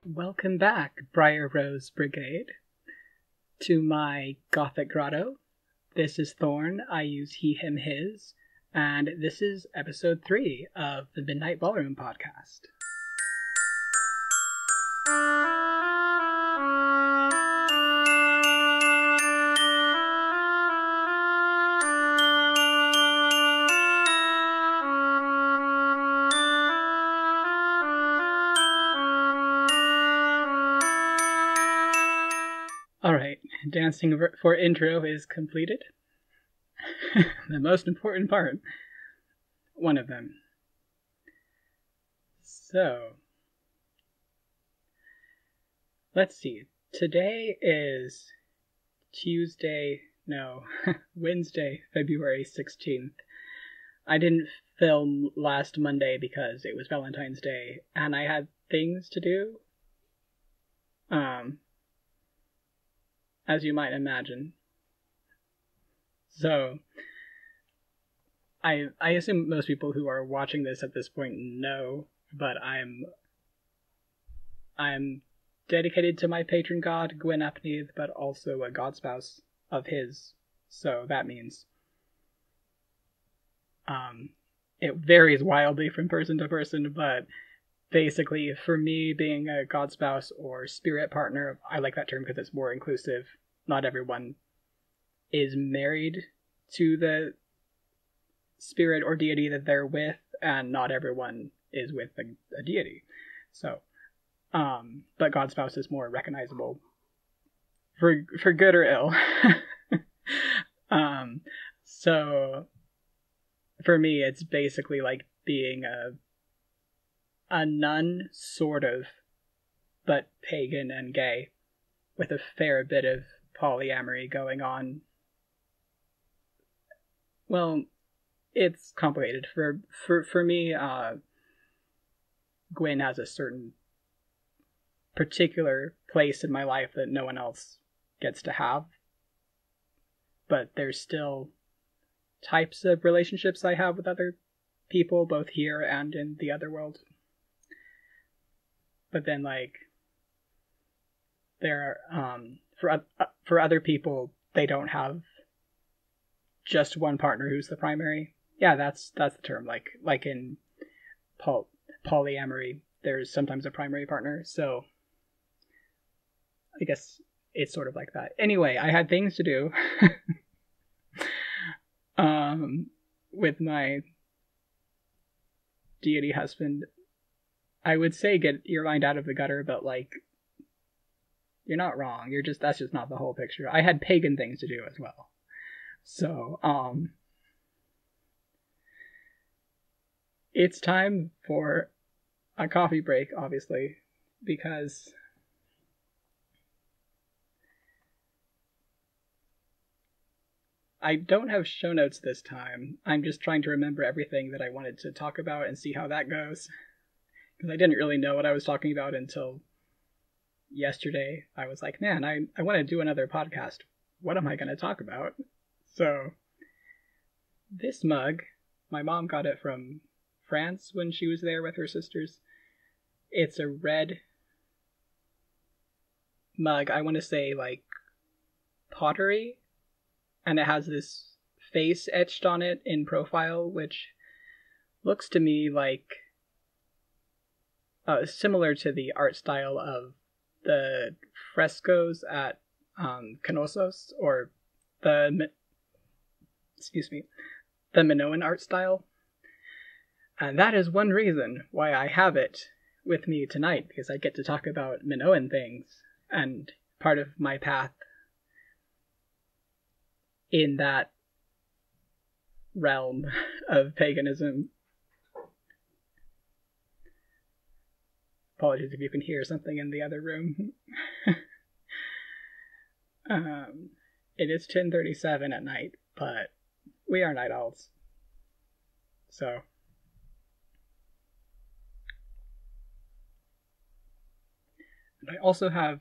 Welcome back, Briar Rose Brigade, to my Gothic Grotto. This is Thorn, I use he, him, his, and this is episode 3 of the Midnight Ballroom podcast. Alright, dancing for intro is completed. The most important part. One of them. So, let's see. Today is Wednesday, February 16th. I didn't film last Monday because it was Valentine's Day, and I had things to do. As you might imagine. So, I assume most people who are watching this at this point know, but I'm dedicated to my patron god, Gwyn Apnedd, but also a Godspouse of his, so that means it varies wildly from person to person, but basically, for me, being a Godspouse or spirit partner, I like that term because it's more inclusive. Not everyone is married to the spirit or deity that they're with, and not everyone is with a deity. So, but Godspouse is more recognizable for good or ill. So, for me, it's basically like being a nun, sort of, but pagan and gay, with a fair bit of polyamory going on. Well, it's complicated. For me, Gwyn has a certain particular place in my life that no one else gets to have. But there's still types of relationships I have with other people, both here and in the other world. But then, like, there are, for other people, they don't have just one partner who's the primary. Yeah, that's the term. Like in polyamory, there's sometimes a primary partner. So I guess it's sort of like that. Anyway, I had things to do with my deity husband. I would say get your mind out of the gutter, but like, you're not wrong. That's just not the whole picture. I had pagan things to do as well. So, it's time for a coffee break, obviously, because I don't have show notes this time. I'm just trying to remember everything that I wanted to talk about and see how that goes. Because I didn't really know what I was talking about until yesterday. I was like, man, I want to do another podcast. What am I going to talk about? So, this mug, my mom got it from France when she was there with her sisters. It's a red mug. I want to say, like, pottery. And it has this face etched on it in profile, which looks to me like similar to the art style of the frescoes at Knossos, or the Minoan art style. And that is one reason why I have it with me tonight, because I get to talk about Minoan things, and part of my path in that realm of paganism. Apologies if you can hear something in the other room. It is 10:37 at night, but we are night owls. So, and I also have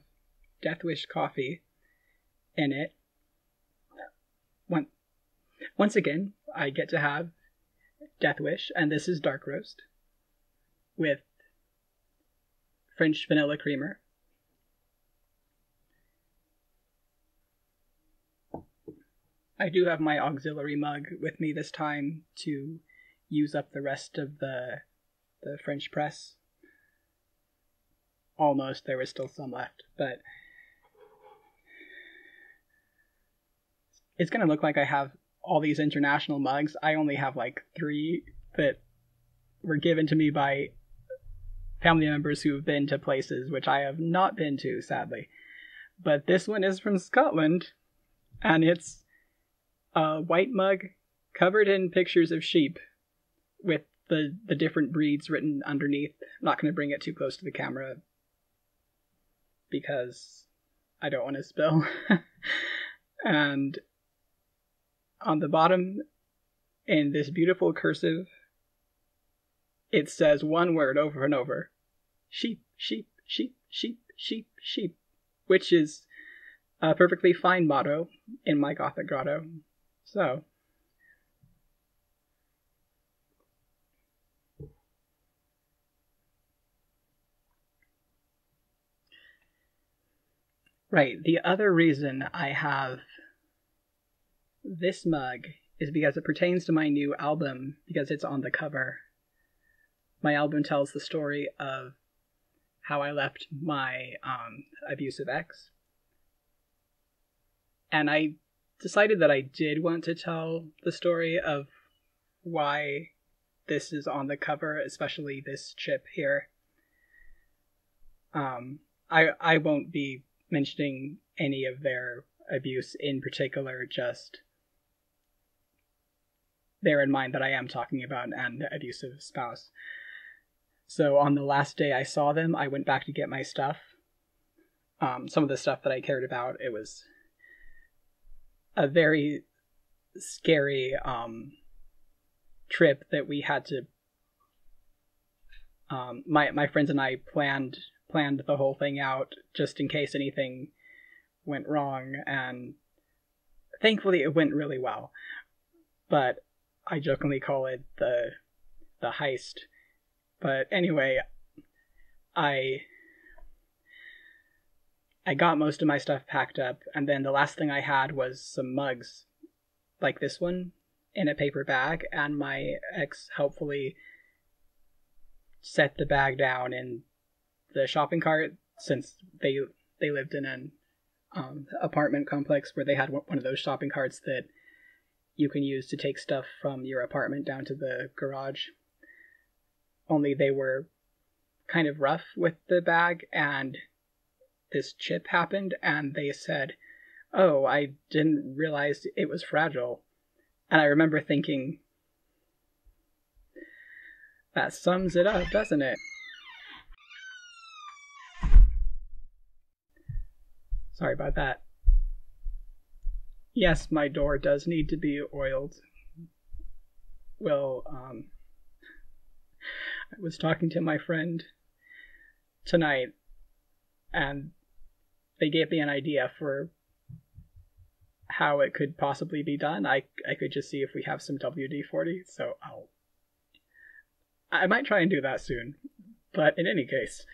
Death Wish coffee in it. Once again, I get to have Death Wish, and this is dark roast with French vanilla creamer. I do have my auxiliary mug with me this time to use up the rest of the French press. Almost, there was still some left, but it's going to look like I have all these international mugs. I only have like 3 that were given to me by family members who have been to places which I have not been to, sadly. But this one is from Scotland, and it's a white mug covered in pictures of sheep with the different breeds written underneath. I'm not going to bring it too close to the camera because I don't want to spill. And on the bottom, in this beautiful cursive, it says one word over and over. Sheep, sheep, sheep, sheep, sheep, sheep. Which is a perfectly fine motto in my Gothic grotto. So, right, the other reason I have this mug is because it pertains to my new album, because it's on the cover. My album tells the story of how I left my abusive ex. And I decided that I did want to tell the story of why this is on the cover, especially this chip here. I won't be mentioning any of their abuse in particular, just bear in mind that I am talking about an abusive spouse. So on the last day I saw them, I went back to get my stuff. Some of the stuff that I cared about, it was a very scary trip that we had to... my friends and I planned the whole thing out just in case anything went wrong, and thankfully it went really well. But I jokingly call it the heist. But anyway, I got most of my stuff packed up, and then the last thing I had was some mugs, like this one, in a paper bag, and my ex helpfully set the bag down in the shopping cart, since they lived in an apartment complex where they had one of those shopping carts that you can use to take stuff from your apartment down to the garage. Only they were kind of rough with the bag, and this chip happened, and they said, "Oh, I didn't realize it was fragile." And I remember thinking, that sums it up, doesn't it? Sorry about that. Yes, my door does need to be oiled. Well, I was talking to my friend tonight, and they gave me an idea for how it could possibly be done. I could just see if we have some WD-40, so I might try and do that soon. But in any case,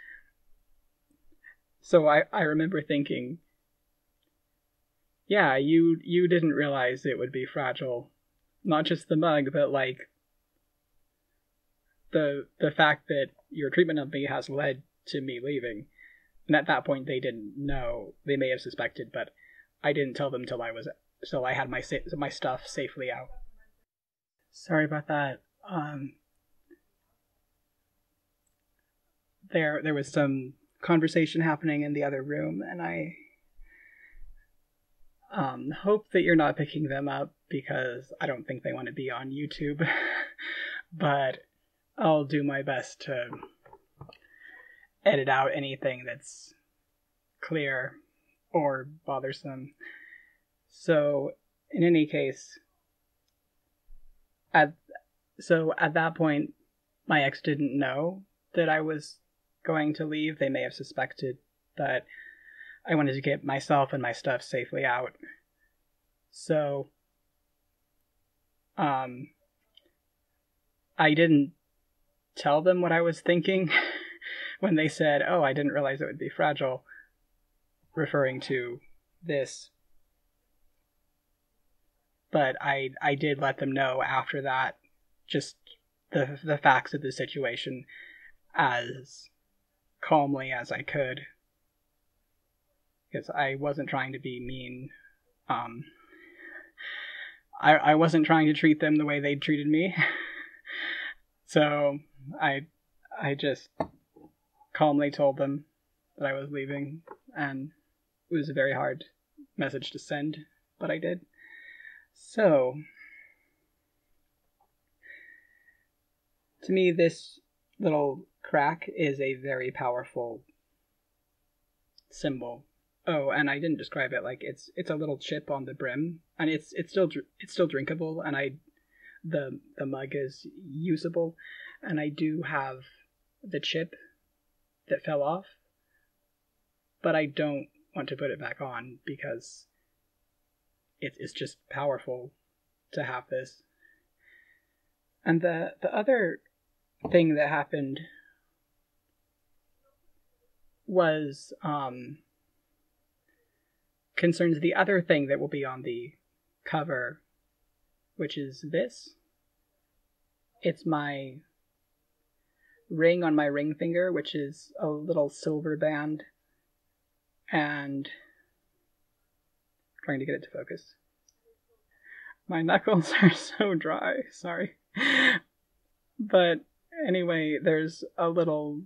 so I remember thinking, yeah, you didn't realize it would be fragile. Not just the mug, but like the fact that your treatment of me has led to me leaving. And at that point they didn't know. They may have suspected, but I didn't tell them till I had my stuff safely out. Sorry about that. There was some conversation happening in the other room, and I hope that you're not picking them up, because I don't think they want to be on YouTube. But I'll do my best to edit out anything that's clear or bothersome. So, in any case, at that point, my ex didn't know that I was going to leave. They may have suspected, but I wanted to get myself and my stuff safely out. So, I didn't tell them what I was thinking when they said, "Oh, I didn't realize it would be fragile," referring to this. But I did let them know after that, just the facts of the situation as calmly as I could, because I wasn't trying to be mean. I wasn't trying to treat them the way they'd treated me. So I just calmly told them that I was leaving, and it was a very hard message to send, but I did. So, to me, this little crack is a very powerful symbol. Oh, and I didn't describe it. Like, it's a little chip on the brim, and it's still drinkable, and the mug is usable, and I do have the chip that fell off, but I don't want to put it back on because it's just powerful to have this. And the other thing that happened was concerns the other thing that will be on the cover, which is this. It's my ring on my ring finger, which is a little silver band, and trying to get it to focus. My knuckles are so dry, sorry. But anyway, there's a little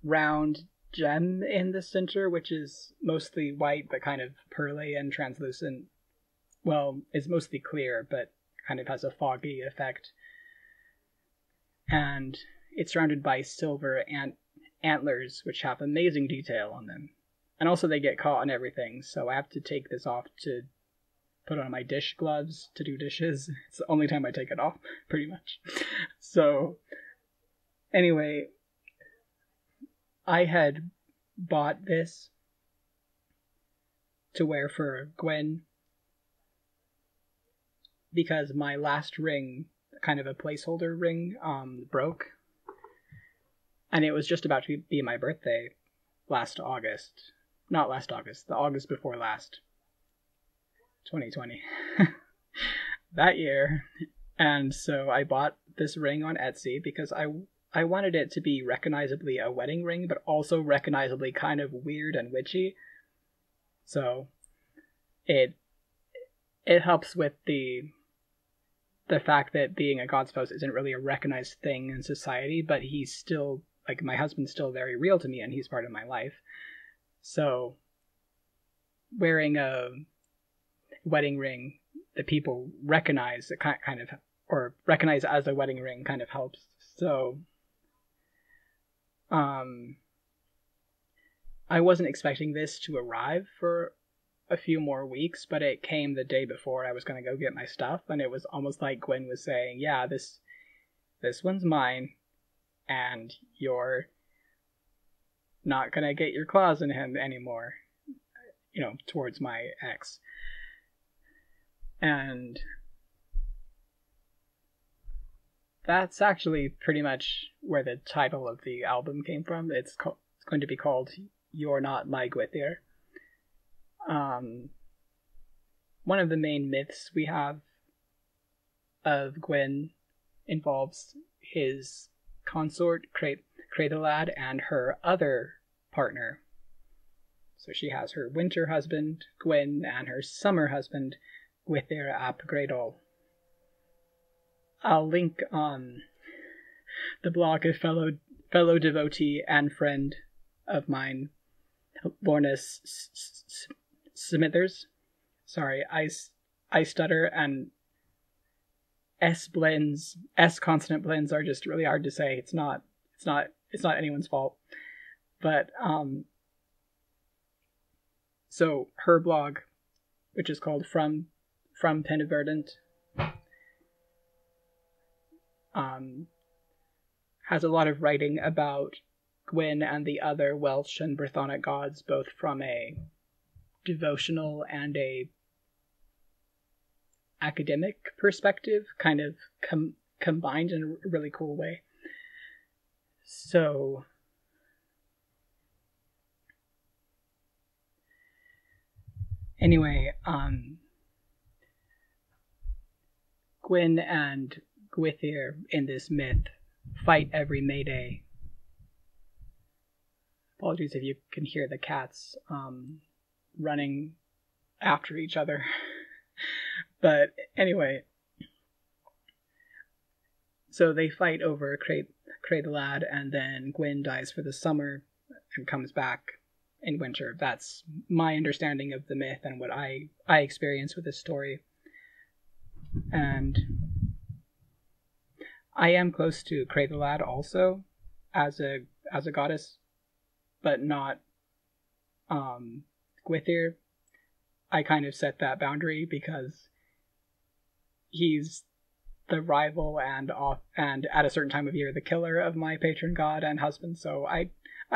round gem in the center, which is mostly white, but kind of pearly and translucent. Well, it's mostly clear, but kind of has a foggy effect. And it's surrounded by silver antlers, which have amazing detail on them. And also they get caught on everything, so I have to take this off to put on my dish gloves to do dishes. It's the only time I take it off, pretty much. So, anyway, I had bought this to wear for Gwen because my last ring, kind of a placeholder ring, broke. And it was just about to be my birthday last August. Not last August, the August before last. 2020. That year. And so I bought this ring on Etsy because I wanted it to be recognizably a wedding ring, but also recognizably kind of weird and witchy. So it helps with the fact that being a Godspouse isn't really a recognized thing in society, but he's still, like, my husband's still very real to me and he's part of my life. So wearing a wedding ring that people recognize, kind of, or recognize as a wedding ring, kind of helps. So I wasn't expecting this to arrive for a few more weeks, but it came the day before I was going to go get my stuff, and it was almost like Gwen was saying, yeah, this one's mine, and you're not going to get your claws in him anymore, towards my ex. And that's actually pretty much where the title of the album came from. It's going to be called You're Not My Gwythyr. One of the main myths we have of Gwyn involves his consort, Craedolad, and her other partner. So she has her winter husband, Gwyn, and her summer husband, Gwythyr ap Gredol. I'll link the blog of fellow devotee and friend of mine, Lorna Smithers. Sorry, I stutter, and S consonant blends are just really hard to say. It's not anyone's fault. But so her blog, which is called From Peniverdant, has a lot of writing about Gwyn and the other Welsh and Brythonic gods, both from a devotional and a academic perspective, kind of combined in a really cool way. So anyway, Gwyn and Gwythyr in this myth fight every May Day. Apologies if you can hear the cats running after each other. But anyway, so they fight over Cray the Lad, and then Gwyn dies for the summer and comes back in winter. That's my understanding of the myth and what I experience with this story. And I am close to Cray the Lad also as a goddess, but not Gwythyr. I kind of set that boundary because he's the rival and at a certain time of year the killer of my patron god and husband, so I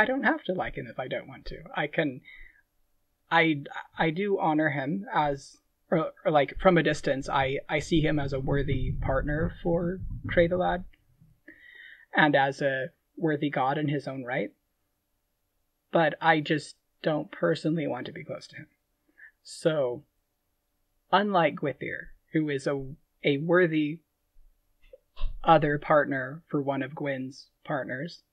don't have to like him if I don't want to. I do honor him as, or like from a distance, I see him as a worthy partner for Cray the Lad and as a worthy god in his own right, but I just don't personally want to be close to him. So unlike Gwythyr, who is a worthy other partner for one of Gwyn's partners,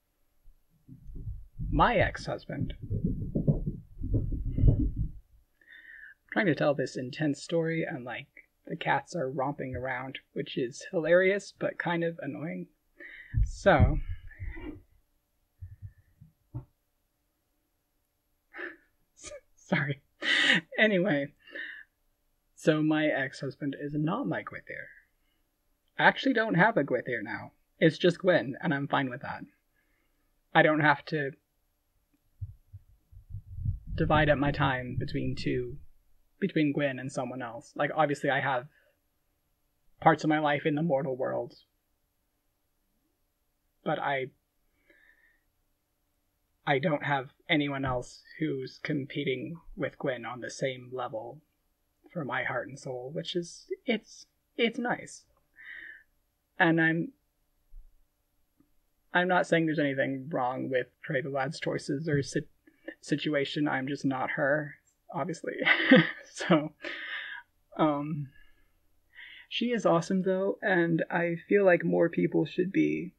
my ex-husband, I'm trying to tell this intense story and like the cats are romping around, which is hilarious but kind of annoying. So sorry. Anyway, so my ex-husband is not my Gwythyr. I actually don't have a Gwythyr now. It's just Gwyn, and I'm fine with that. I don't have to divide up my time between Gwyn and someone else. Like, obviously I have parts of my life in the mortal world, but I don't have anyone else who's competing with Gwyn on the same level for my heart and soul, which is, it's nice. And I'm not saying there's anything wrong with Cray the Lad's choices or situation. I'm just not her, obviously. So, she is awesome though, and I feel like more people should be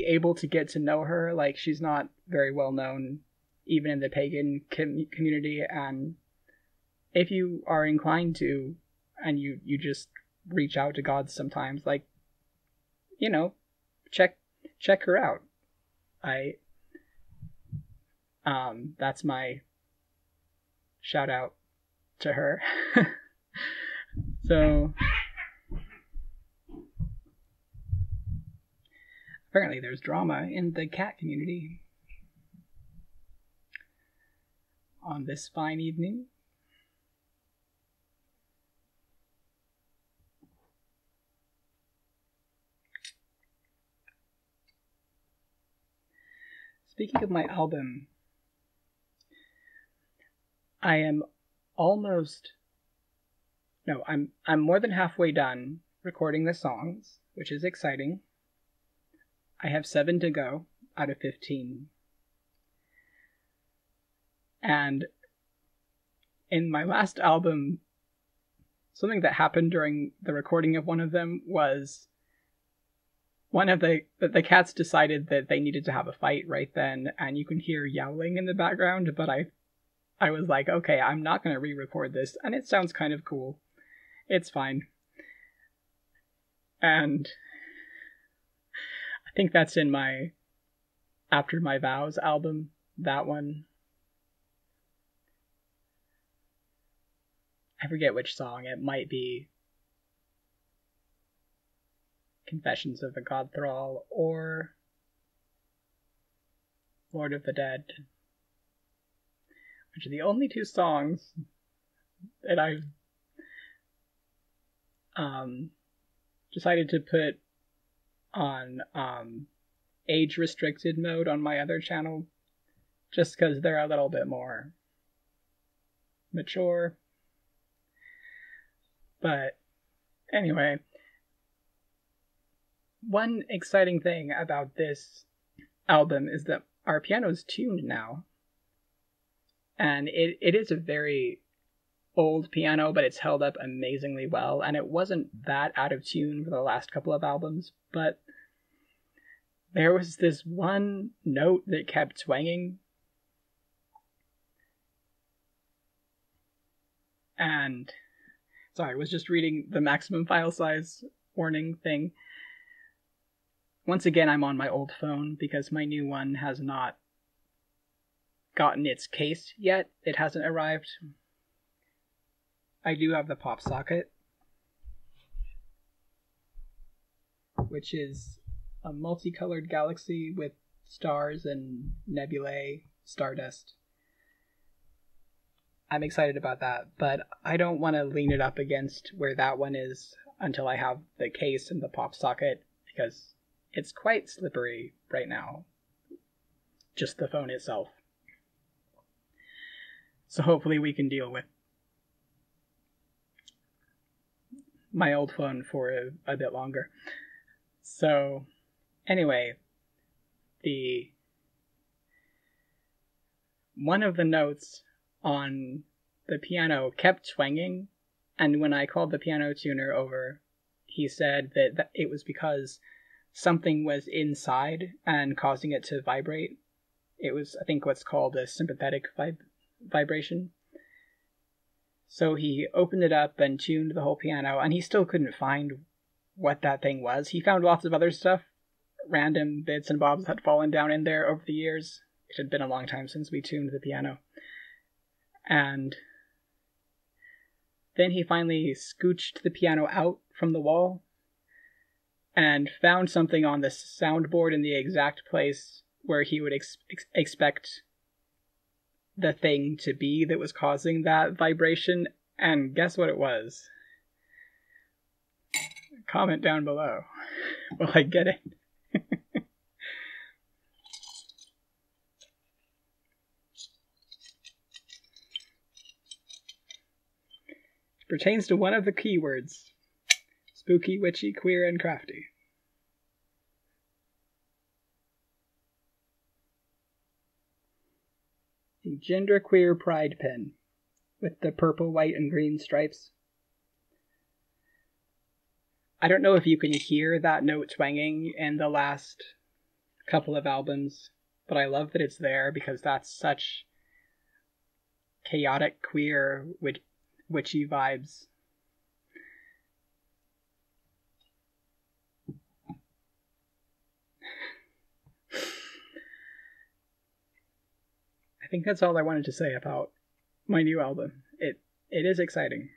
able to get to know her. Like, she's not very well known, even in the pagan community, and if you are inclined to, and you just reach out to gods sometimes, like, you know, check her out. That's my shout out to her. So apparently there's drama in the cat community on this fine evening. Speaking of my album, I'm more than halfway done recording the songs, which is exciting. I have 7 to go out of 15. And in my last album, something that happened during the recording of one of them was one of the cats decided that they needed to have a fight right then, and you can hear yowling in the background, but I was like, okay, I'm not going to re-record this, and it sounds kind of cool. It's fine. And I think that's in my After My Vows album, that one. I forget which song. It might be Confessions of a God Thrall or Lord of the Dead, which are the only 2 songs that I've decided to put on age-restricted mode on my other channel, just because they're a little bit more mature. But anyway, one exciting thing about this album is that our piano's tuned now. And it is a very old piano, but it's held up amazingly well. And it wasn't that out of tune for the last couple of albums, but there was this one note that kept twanging. And sorry, I was just reading the maximum file size warning thing. Once again, I'm on my old phone because my new one has not gotten its case yet. It hasn't arrived. I do have the pop socket, which is a multicolored galaxy with stars and nebulae, stardust. I'm excited about that, but I don't want to lean it up against where that one is until I have the case and the pop socket, because it's quite slippery right now. Just the phone itself. So hopefully we can deal with my old phone for a bit longer. So anyway, one of the notes on the piano kept twanging, and when I called the piano tuner over, he said that it was because something was inside and causing it to vibrate. It was, I think, what's called a sympathetic vibration. So he opened it up and tuned the whole piano, and he still couldn't find what that thing was. He found lots of other stuff, random bits and bobs had fallen down in there over the years. It had been a long time since we tuned the piano. And then he finally scooched the piano out from the wall and found something on the soundboard in the exact place where he would expect the thing to be that was causing that vibration. And guess what it was? Comment down below. Will I get it? Pertains to one of the keywords: spooky, witchy, queer, and crafty. The genderqueer pride pin with the purple, white, and green stripes. I don't know if you can hear that note twanging in the last couple of albums, but I love that it's there because that's such chaotic, queer, witchy vibes. I think that's all I wanted to say about my new album. It is exciting.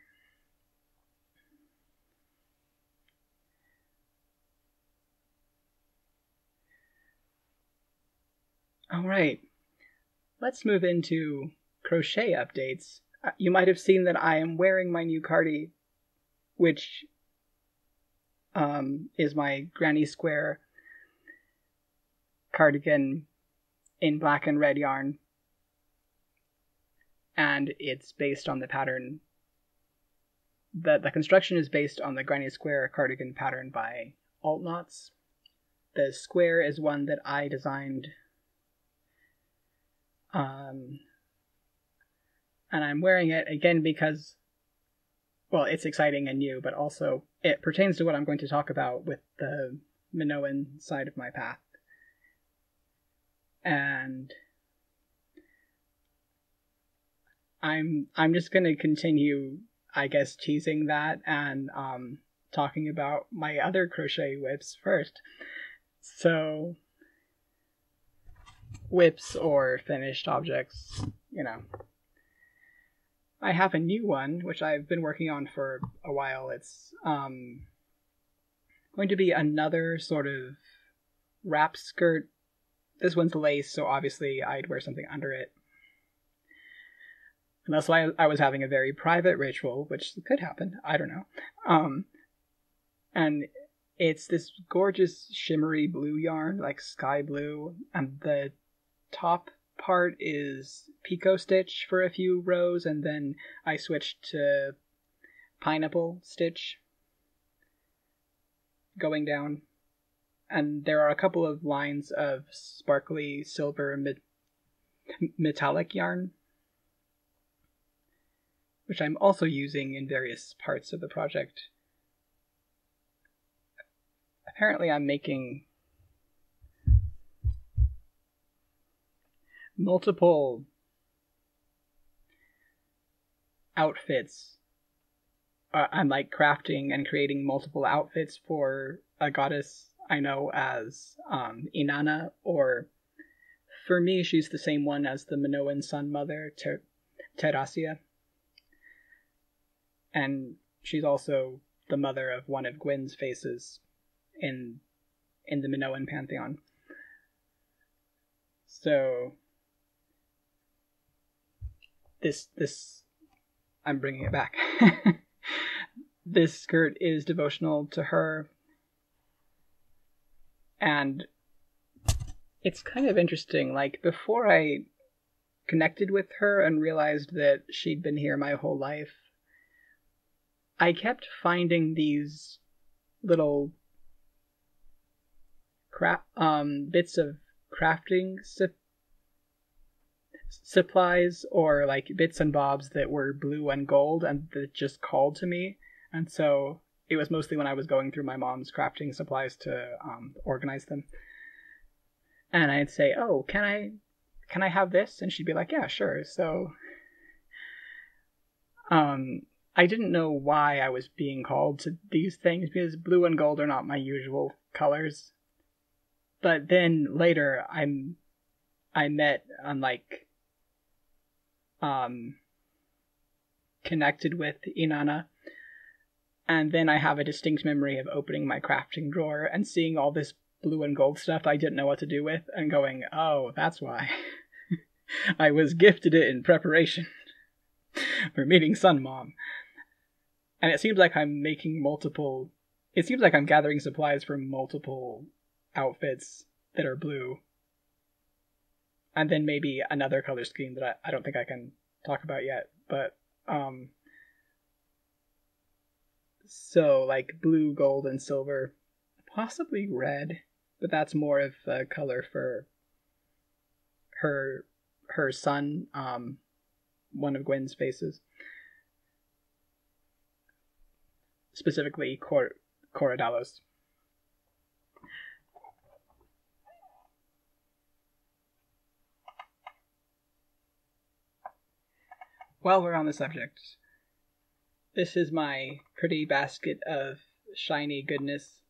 Alright, let's move into crochet updates. You might have seen that I am wearing my new Cardi, which is my granny square cardigan in black and red yarn. And it's based on the pattern. The construction is based on the granny square cardigan pattern by Alt Knots. The square is one that I designed. And I'm wearing it again because, well, it's exciting and new, but also it pertains to what I'm going to talk about with the Minoan side of my path. And I'm just going to continue, I guess, teasing that and talking about my other crochet whips first. So, whips or finished objects, you know. I have a new one, which I've been working on for a while. It's going to be another sort of wrap skirt. This one's lace, so obviously I'd wear something under it. Unless I was having a very private ritual, which could happen. I don't know. And it's this gorgeous shimmery blue yarn, like sky blue, and the top part is picot stitch for a few rows, and then I switched to pineapple stitch going down. And there are a couple of lines of sparkly silver metallic yarn, which I'm also using in various parts of the project. Apparently I'm making multiple outfits. I'm like crafting and creating multiple outfits for a goddess I know as Inanna, or for me she's the same one as the Minoan sun mother, Terasia. And she's also the mother of one of Gwyn's faces in the Minoan pantheon. So this I'm bringing it back. This skirt is devotional to her, and it's kind of interesting. Like, before I connected with her and realized that she'd been here my whole life, I kept finding these little bits of crafting supplies, or like bits and bobs that were blue and gold and that just called to me. And so it was mostly when I was going through my mom's crafting supplies to organize them. And I'd say, oh, can I have this? And she'd be like, yeah, sure. So I didn't know why I was being called to these things, because blue and gold are not my usual colors. But then later I met and connected with Inanna. And then I have a distinct memory of opening my crafting drawer and seeing all this blue and gold stuff I didn't know what to do with, and going, oh, that's why. I was gifted it in preparation for meeting Sun Mom. And it seems like I'm gathering supplies for multiple outfits that are blue. And then maybe another color scheme that I don't think I can talk about yet. But, so, like, blue, gold, and silver. Possibly red, but that's more of a color for her son, one of Gwyn's faces. Specifically, Coradalos. While we're on the subject, this is my pretty basket of shiny goodness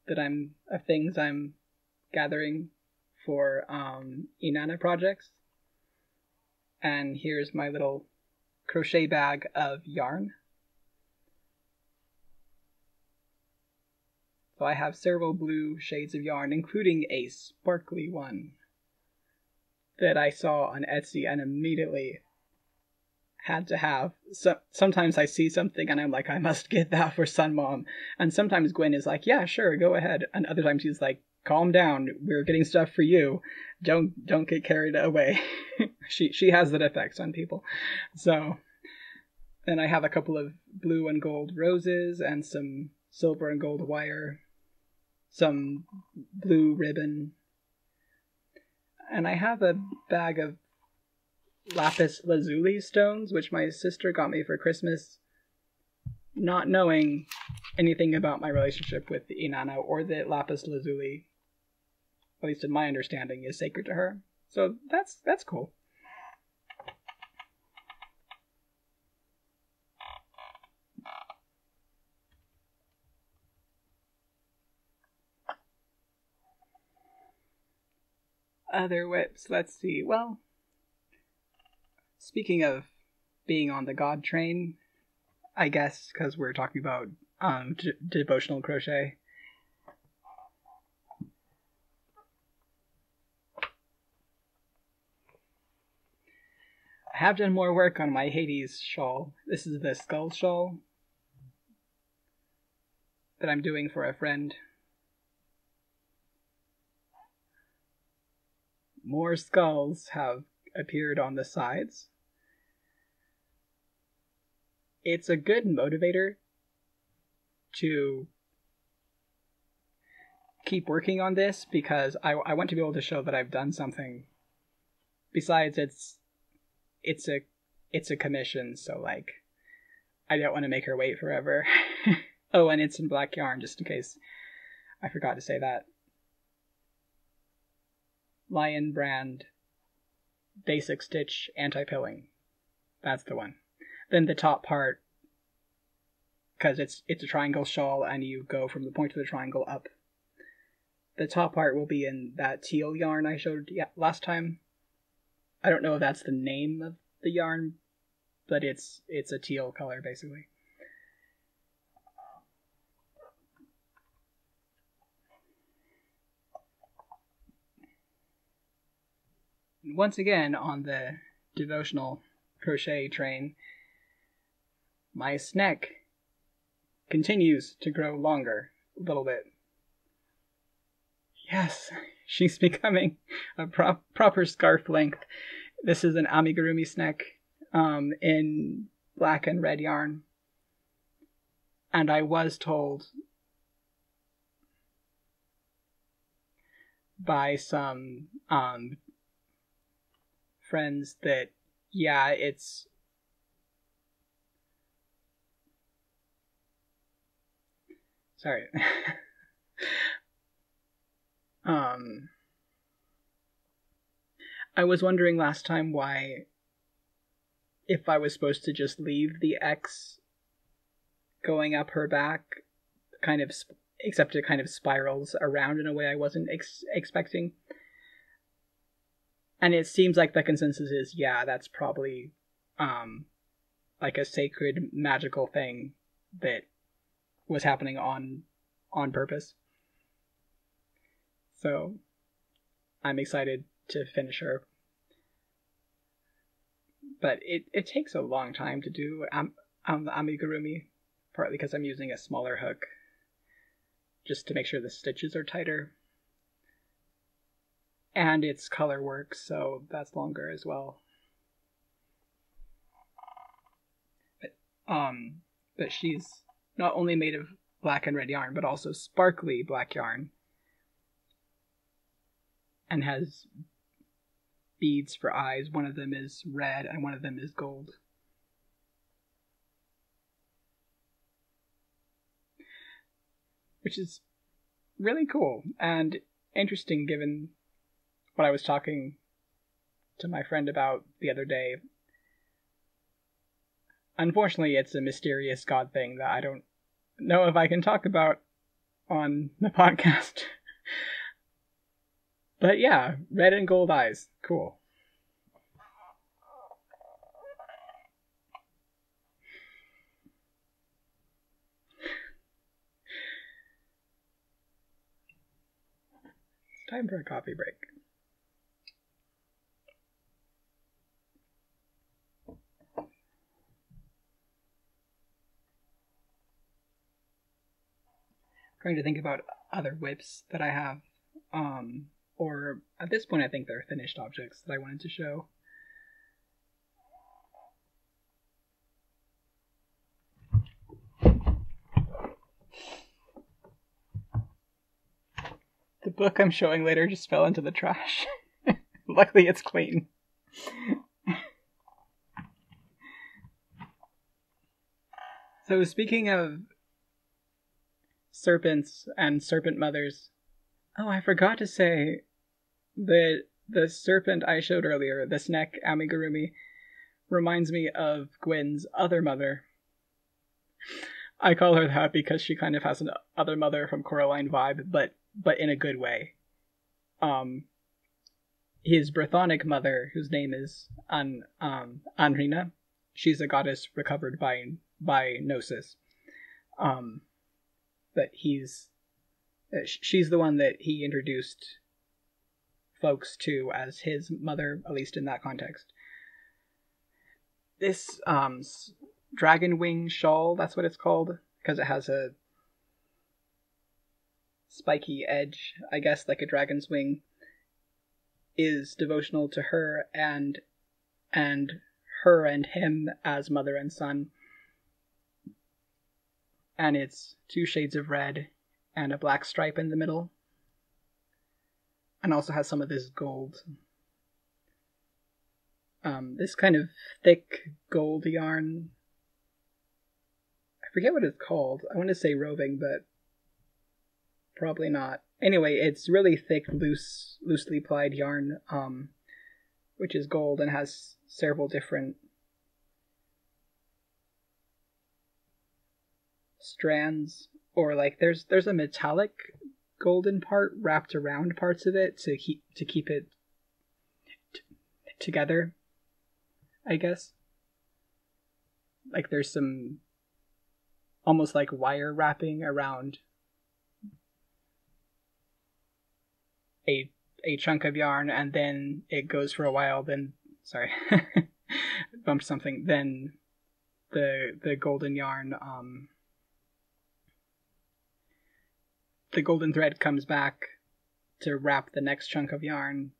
of things I'm gathering for Inanna projects. And here's my little crochet bag of yarn. So I have several blue shades of yarn, including a sparkly one that I saw on Etsy and immediately had to have. So sometimes I see something and I'm like, I must get that for Sun Mom. And sometimes Gwyn is like, yeah, sure, go ahead. And other times he's like, calm down, we're getting stuff for you. Don't get carried away. she has that effect on people. So then I have a couple of blue and gold roses and some silver and gold wire, some blue ribbon. And I have a bag of lapis lazuli stones, which my sister got me for Christmas, not knowing anything about my relationship with Inanna, or that lapis lazuli, at least in my understanding, is sacred to her. So that's cool. Other whips, let's see. Well, speaking of being on the god train, I guess, because we're talking about devotional crochet. I have done more work on my Hades shawl. This is the skull shawl that I'm doing for a friend. More skulls have appeared on the sides. It's a good motivator to keep working on this because I want to be able to show that I've done something. Besides, it's a commission, so like I don't want to make her wait forever. Oh, and it's in black yarn, just in case I forgot to say that. Lion brand basic stitch anti-pilling. That's the one. Then the top part, because it's a triangle shawl and you go from the point of the triangle up. The top part will be in that teal yarn I showed last time. I don't know if that's the name of the yarn, but it's a teal color basically. Once again, on the devotional crochet train, my sneck continues to grow longer a little bit. Yes, she's becoming a proper scarf length. This is an amigurumi sneck in black and red yarn. And I was told by some friends that, yeah, it's sorry. I was wondering last time why, if I was supposed to just leave the X going up her back, kind of, except it kind of spirals around in a way I wasn't expecting. And it seems like the consensus is, yeah, that's probably like a sacred magical thing that was happening on purpose. So I'm excited to finish her. But it takes a long time to do amigurumi, partly because I'm using a smaller hook just to make sure the stitches are tighter. And it's color work, so that's longer as well. But she's not only made of black and red yarn, but also sparkly black yarn. And has beads for eyes. One of them is red and one of them is gold. Which is really cool and interesting given what I was talking to my friend about the other day. Unfortunately, it's a mysterious god thing that I don't know if I can talk about on the podcast. But yeah, red and gold eyes. Cool. It's time for a coffee break. Trying to think about other whips that I have. Or at this point I think they're finished objects that I wanted to show. The book I'm showing later just fell into the trash. Luckily it's clean. So speaking of serpents and serpent mothers, oh, I forgot to say that the serpent I showed earlier, the Sneck amigurumi, reminds me of Gwyn's other mother. I call her that because she kind of has an other mother from Coraline vibe, but in a good way. His Brythonic mother, whose name is Anrina, she's a goddess recovered by Gnosis. But she's the one that he introduced folks to as his mother, at least in that context. This dragon wing shawl, that's what it's called, because it has a spiky edge, I guess, like a dragon's wing, is devotional to her and her and him as mother and son. And it's 2 shades of red and a black stripe in the middle. and also has some of this gold. This kind of thick gold yarn. I forget what it's called. I want to say roving, but probably not. Anyway, it's really thick, loosely plied yarn, which is gold and has several different strands, or like there's a metallic golden part wrapped around parts of it to keep it together, I guess. Like there's some almost like wire wrapping around a chunk of yarn, and then it goes for a while, then sorry bumped something, then the golden yarn, the golden thread comes back to wrap the next chunk of yarn.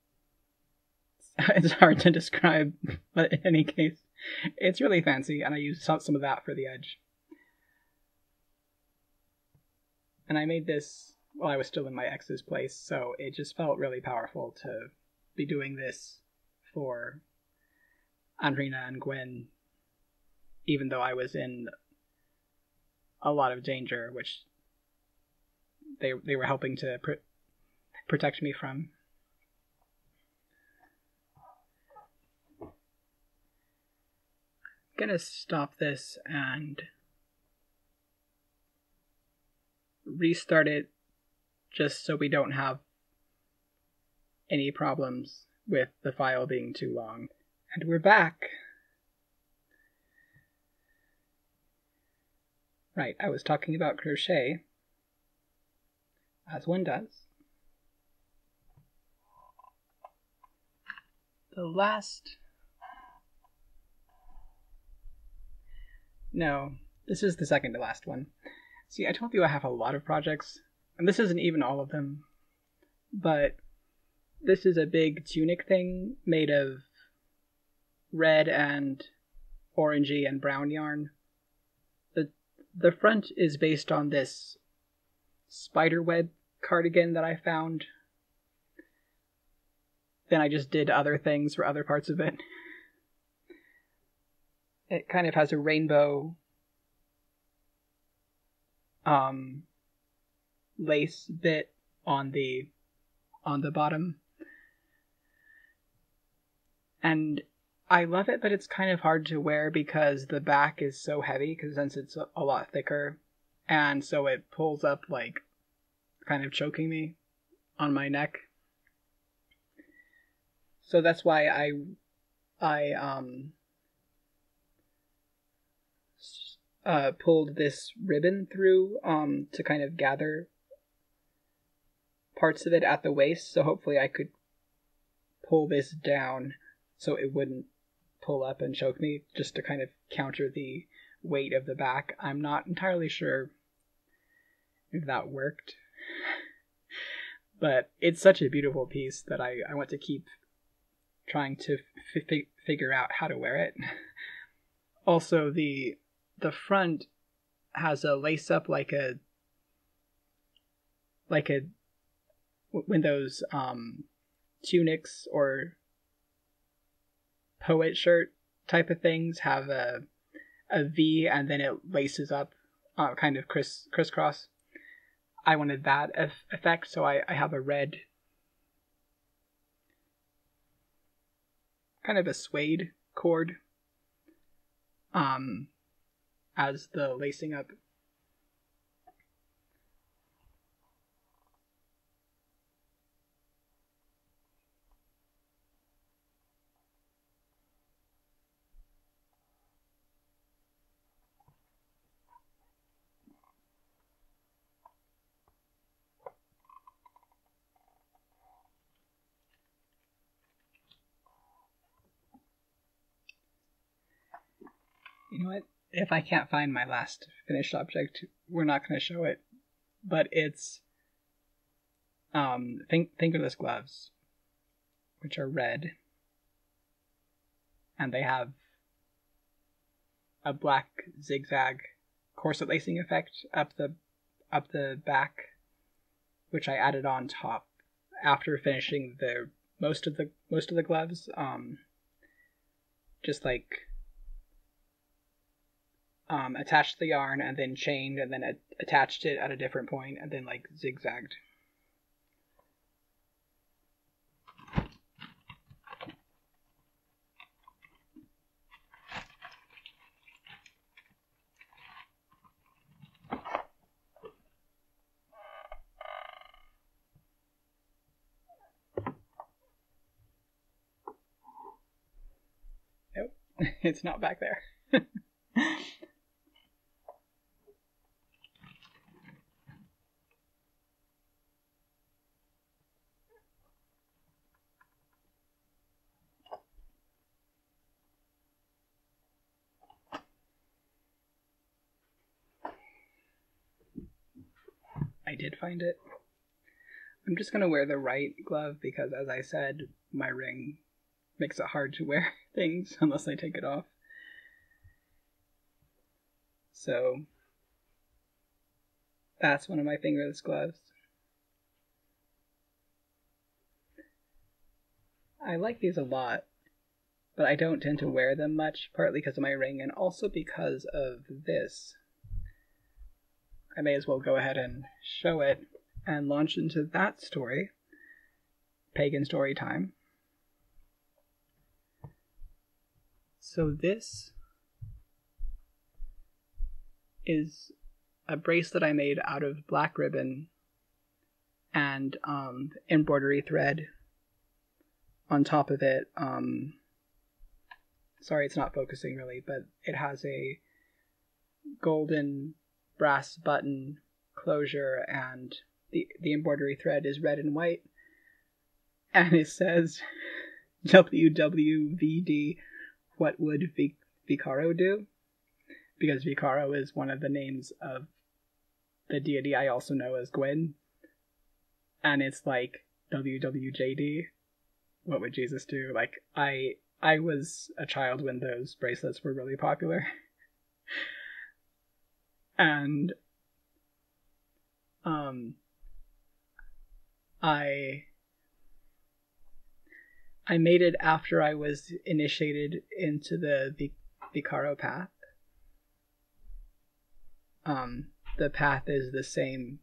It's hard to describe, but in any case, it's really fancy, and I used some of that for the edge. And I made this while I was still in my ex's place, so it just felt really powerful to be doing this for Andrina and Gwen, even though I was in a lot of danger, which they were helping to protect me from. I'm gonna stop this and restart it just so we don't have any problems with the file being too long. And we're back. Right, I was talking about crochet, as one does. No, this is the second to last one. See, I told you I have a lot of projects, and this isn't even all of them, but this is a big tunic thing made of red and orangey and brown yarn. The front is based on this spiderweb cardigan that I found. Then I just did other things for other parts of it. It kind of has a rainbow lace bit on the bottom. And I love it, but it's kind of hard to wear because the back is so heavy, because since it's a lot thicker, and so it pulls up, like, kind of choking me on my neck. So that's why I pulled this ribbon through to kind of gather parts of it at the waist, so hopefully I could pull this down so it wouldn't pull up and choke me, just to kind of counter the weight of the back. I'm not entirely sure if that worked, but it's such a beautiful piece that I want to keep trying to figure out how to wear it. Also, the front has a lace up like when those tunics or poet shirt type of things have a V and then it laces up kind of crisscross. I wanted that effect, so I have a red, kind of a suede cord as the lacing up. You know what? If I can't find my last finished object, we're not going to show it. But it's fingerless gloves, which are red, and they have a black zigzag corset lacing effect up the back, which I added on top after finishing the most of the gloves, just like attached the yarn and then chained and then attached it at a different point and then like zigzagged. Nope, it's not back there. I did find it. I'm just going to wear the right glove because, as I said, my ring makes it hard to wear things unless I take it off. So that's one of my fingerless gloves. I like these a lot, but I don't tend to wear them much, partly because of my ring and also because of this. I may as well go ahead and show it and launch into that story, Pagan story time. So this is a bracelet I made out of black ribbon and embroidery thread on top of it. Sorry, it's not focusing really, but it has a golden brass button closure and the embroidery thread is red and white, and it says WWVD, what would Vikaro do? Because Vikaro is one of the names of the deity I also know as Gwyn, and it's like WWJD, what would Jesus do? Like, I was a child when those bracelets were really popular. And I made it after I was initiated into the Vikaro path. The path is the same.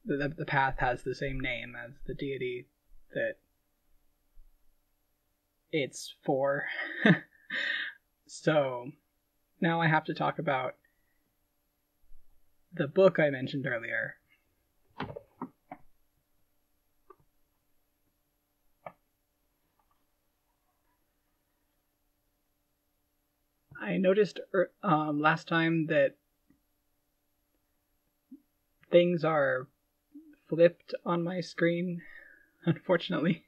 The path has the same name as the deity that it's for. So now I have to talk about the book I mentioned earlier. I noticed last time that things are flipped on my screen, unfortunately.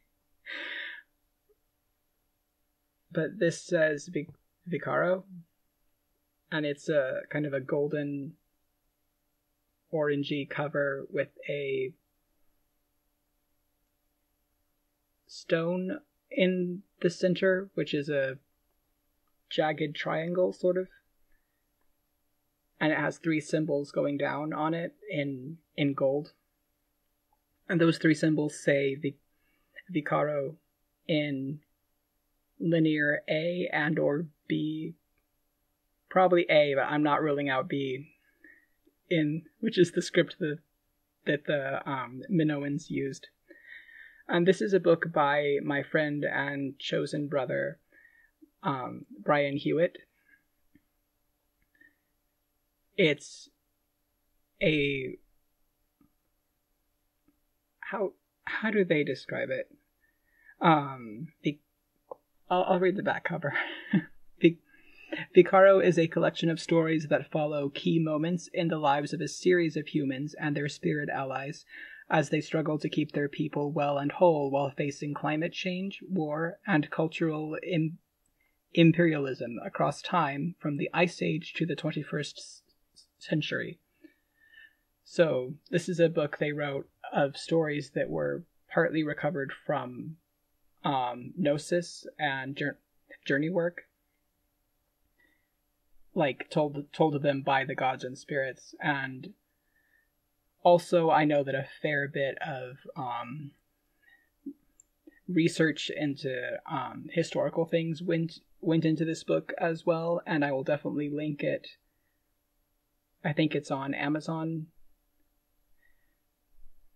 But this says Vikaro, and it's a kind of a golden orangey cover with a stone in the center, which is a jagged triangle, sort of. And it has 3 symbols going down on it in gold. And those 3 symbols say Vikaro in linear A and or B. Probably A, but I'm not ruling out B. Which is the script that the Minoans used. And this is a book by my friend and chosen brother, Brian Hewitt. It's a... How do they describe it? I'll read the back cover. Vikaro is a collection of stories that follow key moments in the lives of a series of humans and their spirit allies as they struggle to keep their people well and whole while facing climate change, war, and cultural imperialism across time from the Ice Age to the 21st century. So this is a book they wrote of stories that were partly recovered from Gnosis and journey work, like told to them by the gods and spirits. And also I know that a fair bit of research into historical things went into this book as well, and I will definitely link it. I think it's on Amazon.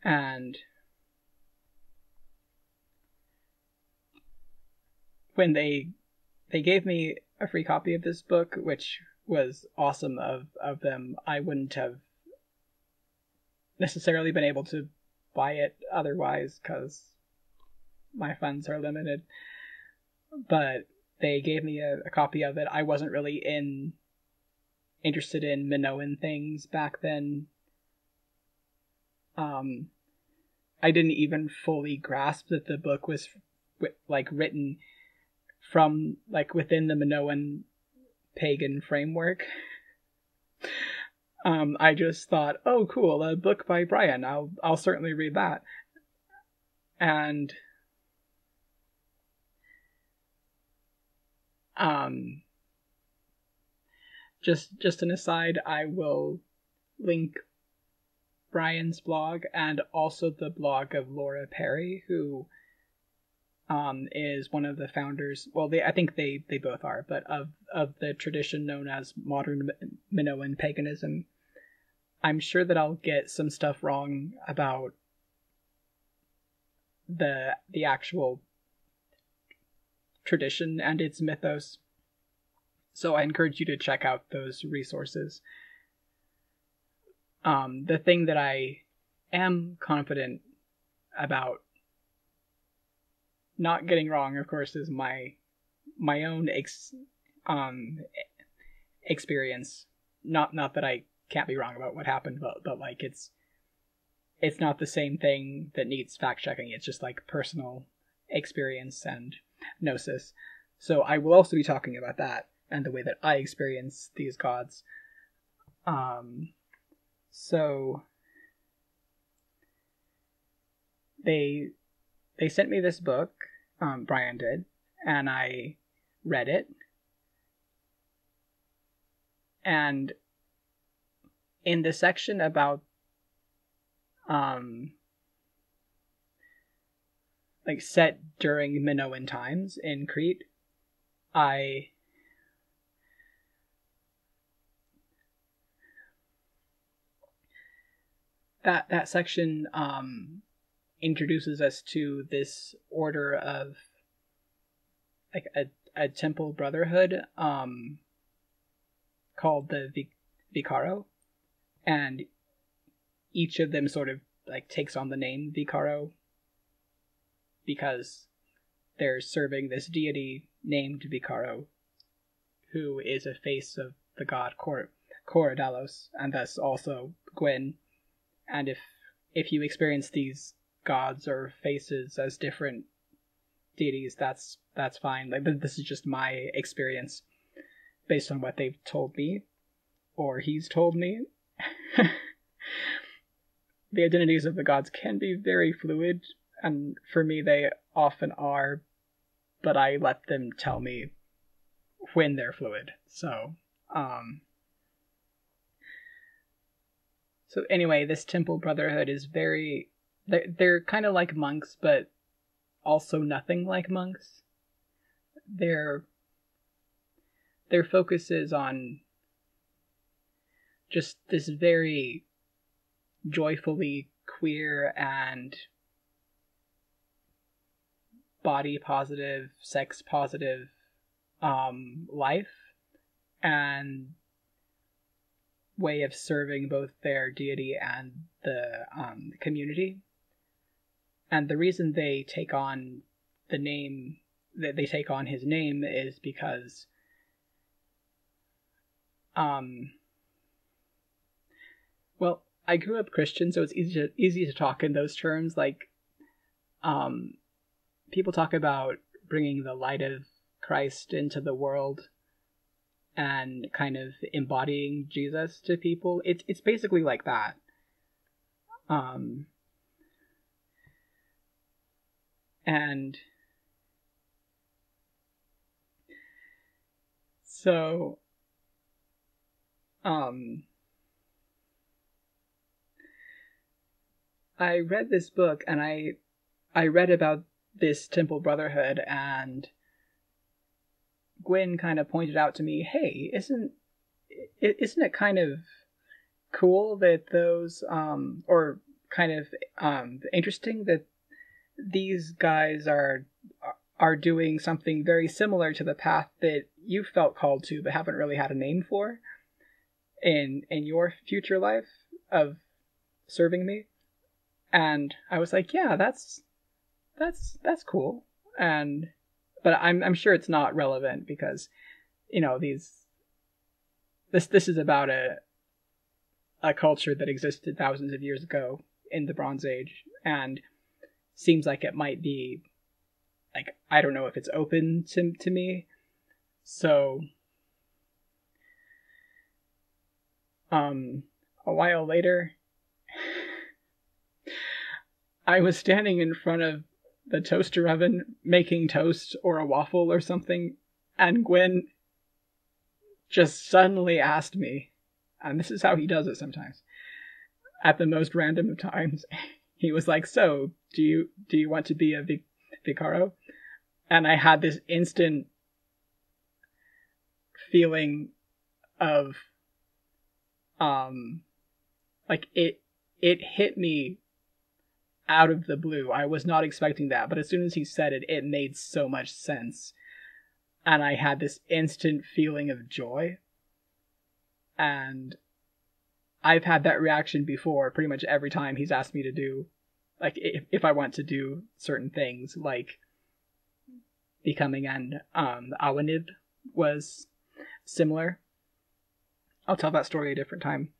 And when they gave me a free copy of this book, which was awesome of them, I wouldn't have necessarily been able to buy it otherwise because my funds are limited. But they gave me a copy of it. I wasn't really interested in Minoan things back then. I didn't even fully grasp that the book was like written from like within the Minoan pagan framework. I just thought, oh cool, a book by Bryan. I'll certainly read that. And just an aside, I will link Bryan's blog and also the blog of Laura Perry, who is one of the founders. Well, I think they both are, but of the tradition known as modern Minoan paganism. I'm sure that I'll get some stuff wrong about the actual tradition and its mythos. So I encourage you to check out those resources. The thing that I am confident about not getting wrong, of course, is my own experience. Not that I can't be wrong about what happened, but like it's not the same thing that needs fact checking. It's just like personal experience and gnosis. So I will also be talking about that and the way that I experience these gods. So they sent me this book, Bryan did, and I read it. And in the section about like set during Minoan times in Crete, that section introduces us to this order of like a temple brotherhood called the Vikaro, and each of them sort of like takes on the name Vikaro because they're serving this deity named Vikaro, who is a face of the god Koradalos, and thus also Gwyn. And if you experience these gods or faces as different deities, that's fine. Like, this is just my experience based on what they've told me, or he's told me. The identities of the gods can be very fluid, and for me they often are, but I let them tell me when they're fluid. So anyway, this temple brotherhood is very... They're kind of like monks, but also nothing like monks. Their focus is on just this very joyfully queer and body positive, sex positive life and way of serving both their deity and the community. And the reason they take on the name, that they take on his name, is because well, I grew up Christian, so it's easy to talk in those terms. Like, people talk about bringing the light of Christ into the world and kind of embodying Jesus to people. It's basically like that. And so, I read this book, and I read about this Temple Brotherhood, and Gwyn kind of pointed out to me, hey, isn't it kind of cool that those, or kind of interesting that these guys are doing something very similar to the path that you felt called to but haven't really had a name for in your future life of serving me? And I was like, yeah, that's cool. But I'm sure it's not relevant because, you know, this is about a culture that existed thousands of years ago in the Bronze Age, and seems like it might be, like, I don't know if it's open to me. So a while later, I was standing in front of the toaster oven making toast or a waffle or something, and Gwyn just suddenly asked me, and this is how he does it sometimes, at the most random of times, he was like, so, do you want to be a Vikaro? And I had this instant feeling of, like, it hit me out of the blue. I was not expecting that, but as soon as he said it, it made so much sense. And I had this instant feeling of joy. And I've had that reaction before pretty much every time he's asked me to do, like, if I want to do certain things, like becoming an Awanid was similar. I'll tell that story a different time.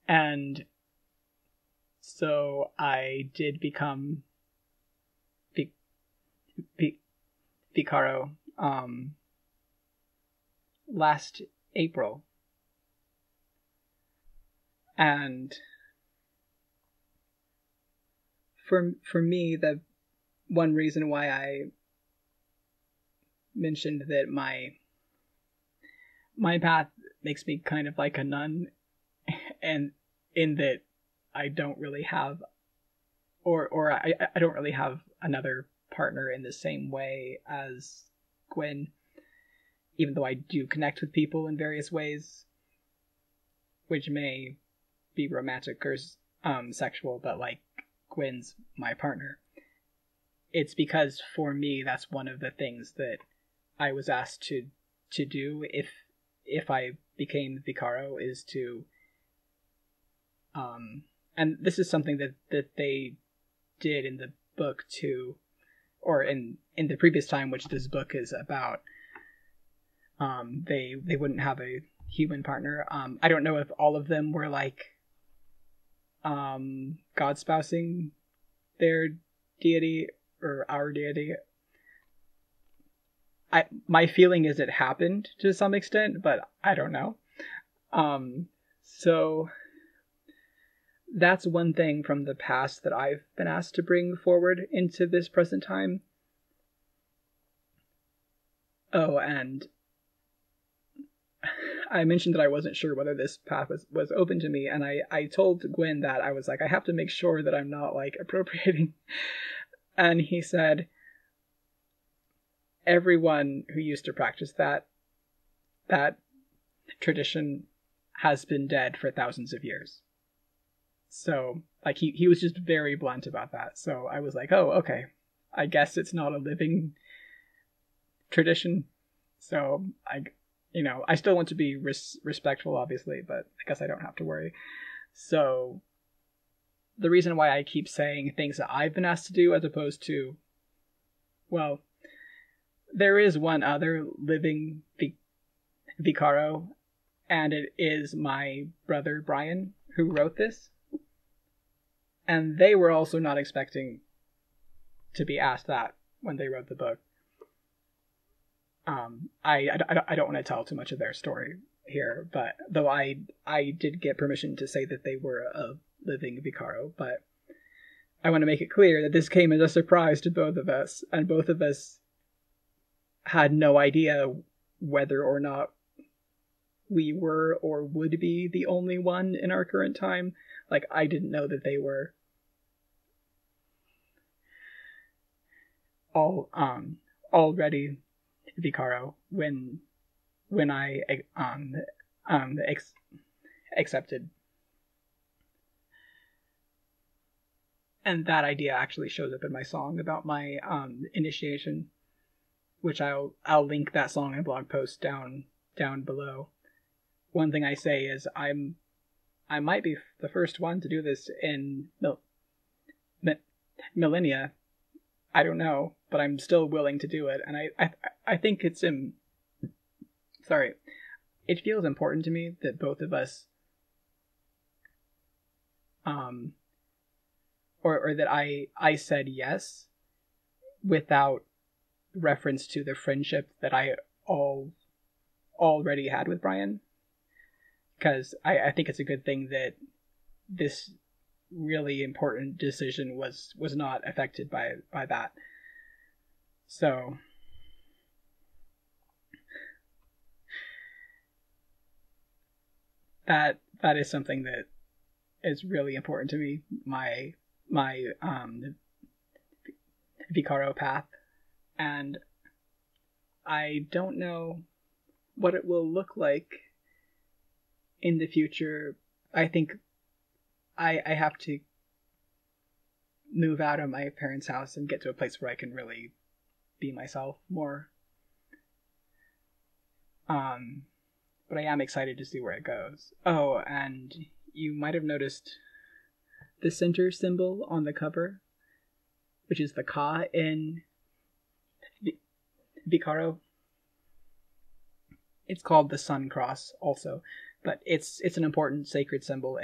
And so I did become Vikaro last April. And for me, the one reason why I mentioned that my path makes me kind of like a nun, and in that I don't really have, or I don't really have another partner in the same way as Gwyn, even though I do connect with people in various ways, which may be romantic or sexual, but like Gwyn's my partner. It's because for me, that's one of the things that I was asked to do if I became Vikaro, is to and this is something that they did in the book too, or in the previous time, which this book is about. They wouldn't have a human partner. I don't know if all of them were like Godspousing their deity or our deity. My feeling is it happened to some extent, but I don't know. So that's one thing from the past that I've been asked to bring forward into this present time. Oh, and I mentioned that I wasn't sure whether this path was open to me, and I told Gwyn that I was like, I have to make sure that I'm not like appropriating. And he said, everyone who used to practice that tradition has been dead for thousands of years. So, like, he was just very blunt about that. So I was like, oh, okay. I guess it's not a living tradition. So, I still want to be respectful, obviously, but I guess I don't have to worry. So, the reason why I keep saying things that I've been asked to do as opposed to, well, there is one other living Vikaro, and it is my brother Bryan, who wrote this. And they were also not expecting to be asked that when they wrote the book. I don't want to tell too much of their story here, but though I did get permission to say that they were a living Vikaro, but I want to make it clear that this came as a surprise to both of us, and both of us had no idea whether or not we were or would be the only one in our current time. Like, I didn't know that they were all already Vikaro when I accepted. And that idea actually shows up in my song about my initiation, which I'll link that song and blog post down below. One thing I say is I might be the first one to do this in millennia. I don't know, but I'm still willing to do it, and I think it feels important to me that both of us, or that I said yes without reference to the friendship that I already had with Bryan, because I think it's a good thing that this really important decision was not affected by that. So that is something that is really important to me. My Vikaro path, and I don't know what it will look like in the future. I think I have to move out of my parents' house and get to a place where I can really be myself more. But I am excited to see where it goes. Oh, and you might have noticed the center symbol on the cover, which is the Ka in Vikaro. It's called the Sun Cross also, but it's an important sacred symbol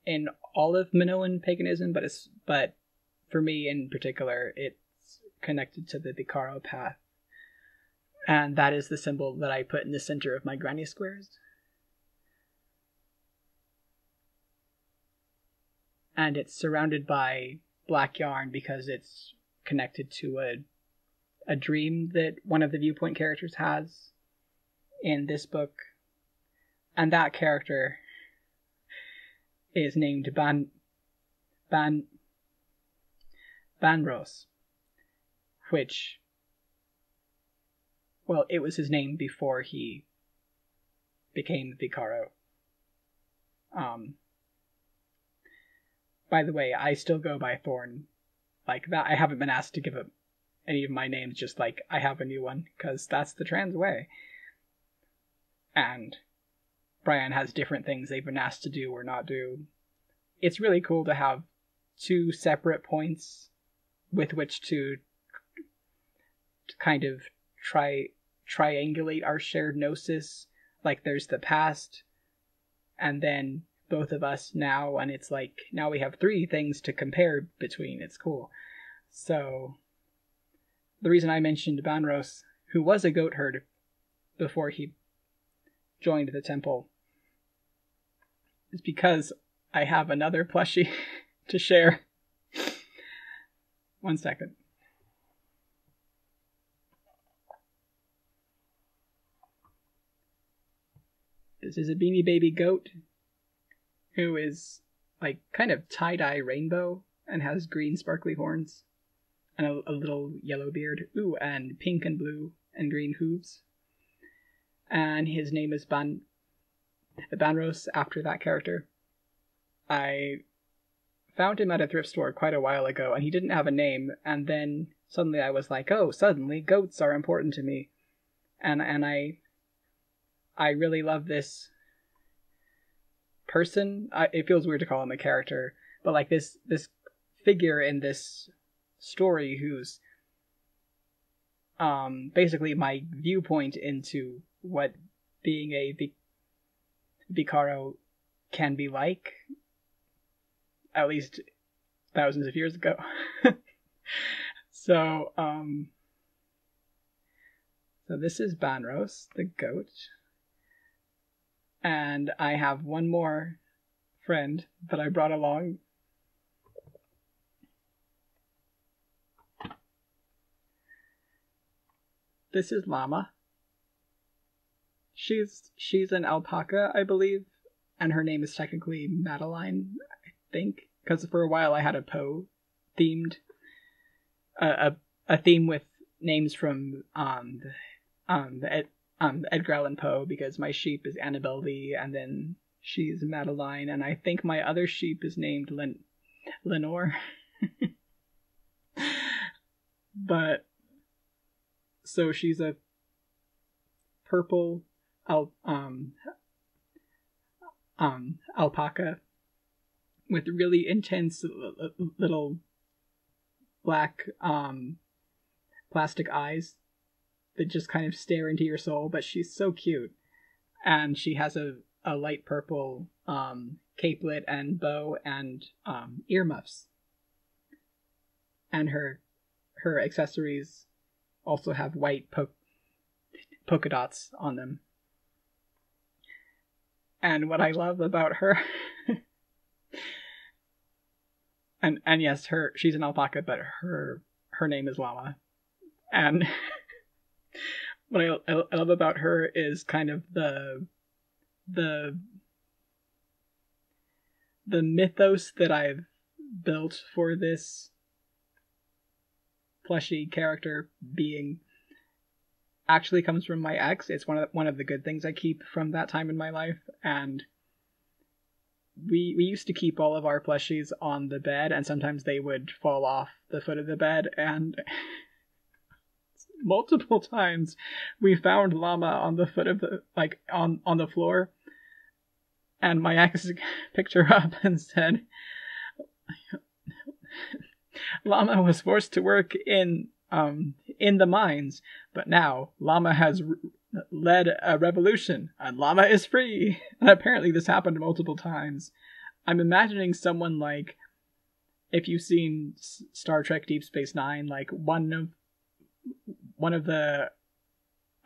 in all of Minoan paganism, but for me in particular, it's connected to the Vikaro path. And that is the symbol that I put in the center of my granny squares. And it's surrounded by black yarn because it's connected to a dream that one of the viewpoint characters has in this book. And that character is named Rose, which, well, it was his name before he became Vikaro. By the way, I still go by Thorn. Like that, I haven't been asked to give up any of my names, just like I have a new one, because that's the trans way. And Bryan has different things they've been asked to do or not do. It's really cool to have two separate points with which to kind of triangulate our shared gnosis. Like there's the past, and then both of us now, and it's like now we have three things to compare between. It's cool. So the reason I mentioned Banros, who was a goat herd before he joined the temple, is because I have another plushie to share. 1 second. This is a Beanie Baby goat who is like kind of tie-dye rainbow and has green sparkly horns and a little yellow beard. Ooh, and pink and blue and green hooves. And his name is Banros, after that character. I found him at a thrift store quite a while ago, and he didn't have a name, and then suddenly I was like, oh, suddenly goats are important to me. And I really love this person. It feels weird to call him a character, but like this figure in this story who's basically my viewpoint into what being a Vikaro can be like, at least thousands of years ago. So this is Banros, the goat. And I have one more friend that I brought along. This is Llama. She's an alpaca, I believe, and her name is technically Madeline, I think, because for a while I had a Poe themed a theme with names from Edgar Allan Poe, because my sheep is Annabelle Lee, and then she's Madeline, and I think my other sheep is named Lenore. But so she's a purple alpaca with really intense little black plastic eyes that just kind of stare into your soul, but she's so cute. And she has a light purple capelet and bow and earmuffs. And her accessories also have white polka dots on them. And what I love about her and yes, she's an alpaca, but her name is Llama. And what I love about her is kind of the mythos that I've built for this fleshy character being actually comes from my ex. It's one of the good things I keep from that time in my life. And we used to keep all of our plushies on the bed, and sometimes they would fall off the foot of the bed, and multiple times we found Llama on the foot of the on the floor, and my ex picked her up and said Llama was forced to work in the mines, but now Llama has led a revolution and Llama is free. And apparently this happened multiple times. I'm imagining someone like, if you've seen Star Trek Deep Space Nine, like one of the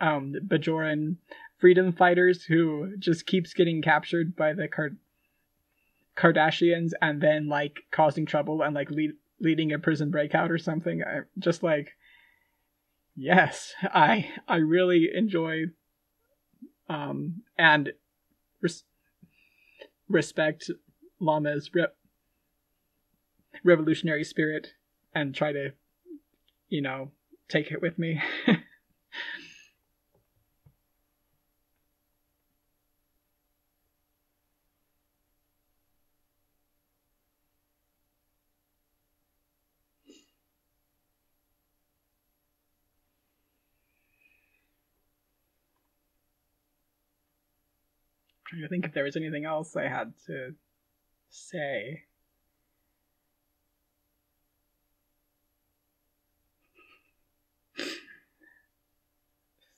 Bajoran freedom fighters who just keeps getting captured by the Kardashians and then like causing trouble and like leading a prison breakout or something. I'm just like, yes, I really enjoy and respect Llama's revolutionary spirit and try to, take it with me. Trying to think if there was anything else I had to say.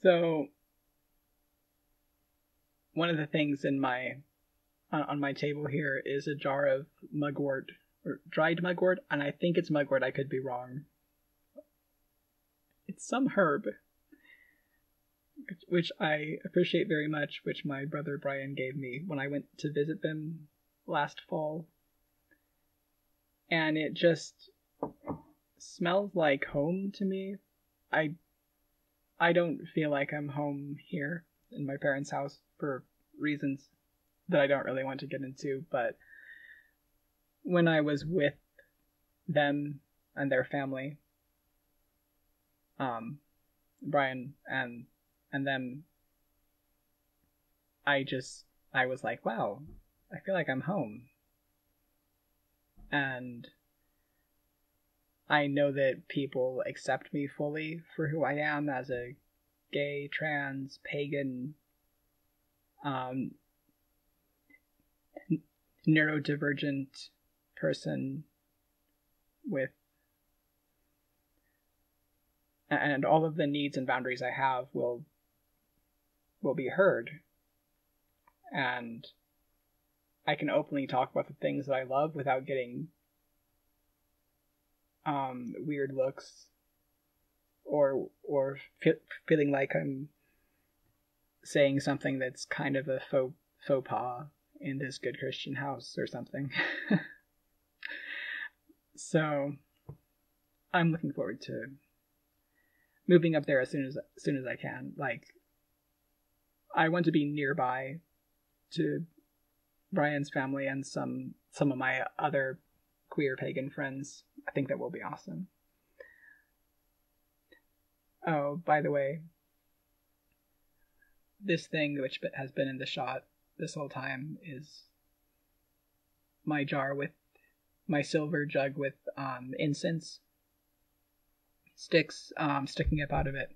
So, one of the things in on my table here is a jar of mugwort, or dried mugwort, and I think it's mugwort, I could be wrong. It's some herb, which I appreciate very much, which my brother Bryan gave me when I went to visit them last fall. And it just smells like home to me. I don't feel like I'm home here in my parents' house for reasons that I don't really want to get into, but when I was with them and their family, Brian and then I was like, wow, I feel like I'm home. And I know that people accept me fully for who I am as a gay, trans, pagan, neurodivergent person with, and all of the needs and boundaries I have will be heard, and I can openly talk about the things that I love without getting weird looks or feeling like I'm saying something that's kind of a faux pas in this good Christian house or something. So I'm looking forward to moving up there as soon as I can. Like, I want to be nearby to Brian's family and some of my other queer pagan friends. I think that will be awesome. Oh, by the way, this thing which has been in the shot this whole time is my jar with my silver jug with incense sticks sticking up out of it.